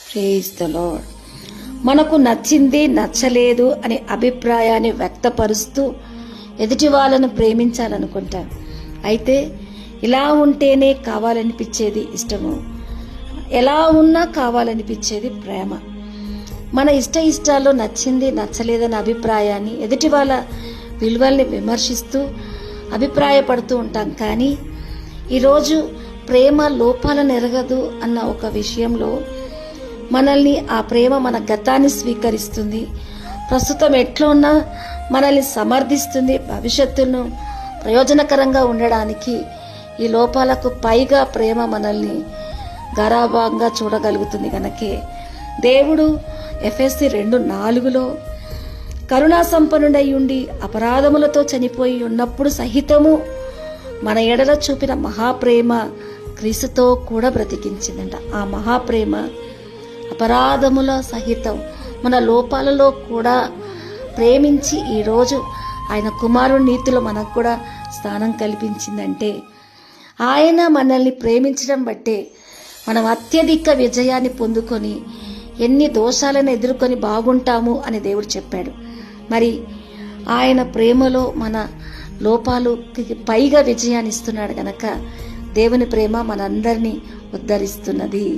Praise the lord. మనకు నచ్చింది నచ్చలేదు అనే అభిప్రాయాన్ని వ్యక్తపరుస్తూ ఎదుటి వాళ్ళను ప్రేమించాలనుకుంటాం. అయితే ఇలా ఉంటేనే కావాలనిపించేది ఇష్టము, ఎలా ఉన్నా కావాలనిపించేది ప్రేమ. మన ఇష్టాల్లో నచ్చింది నచ్చలేదన్న అభిప్రాయాన్ని, ఎదుటి వాళ్ళ విలువల్ని విమర్శిస్తూ అభిప్రాయపడుతూ ఉంటాం. కానీ ఈరోజు ప్రేమ లోపాలను ఎరగదు అన్న ఒక విషయంలో మనల్ని ఆ ప్రేమ మన గతాన్ని స్వీకరిస్తుంది, ప్రస్తుతం ఎట్లా ఉన్నా మనల్ని సమర్థిస్తుంది, భవిష్యత్తును ప్రయోజనకరంగా ఉండడానికి ఈ లోపాలకు పైగా ప్రేమ మనల్ని గారాభంగా చూడగలుగుతుంది. కనుకే దేవుడు ఎఫెసీ 2:4 కరుణా సంపన్నుడై ఉండి అపరాధములతో చనిపోయి ఉన్నప్పుడు సహితము మన ఎడల చూపిన మహాప్రేమ క్రీస్తుతో కూడా బ్రతికించిందంట. ఆ మహాప్రేమ అపరాధముల సహితం మన లోపాలలో కూడా ప్రేమించి ఈరోజు ఆయన కుమారుని నీతిలో మనకు కూడా స్థానం కల్పించిందంటే ఆయన మనల్ని ప్రేమించడం బట్టే మనం అత్యధిక విజయాన్ని పొందుకొని ఎన్ని దోషాలను ఎదుర్కొని బాగుంటాము అని దేవుడు చెప్పాడు. మరి ఆయన ప్రేమలో మన లోపాలకి పైగా విజయాన్ని ఇస్తున్నాడు గనక దేవుని ప్రేమ మనందరినీ ఉద్ధరిస్తున్నది.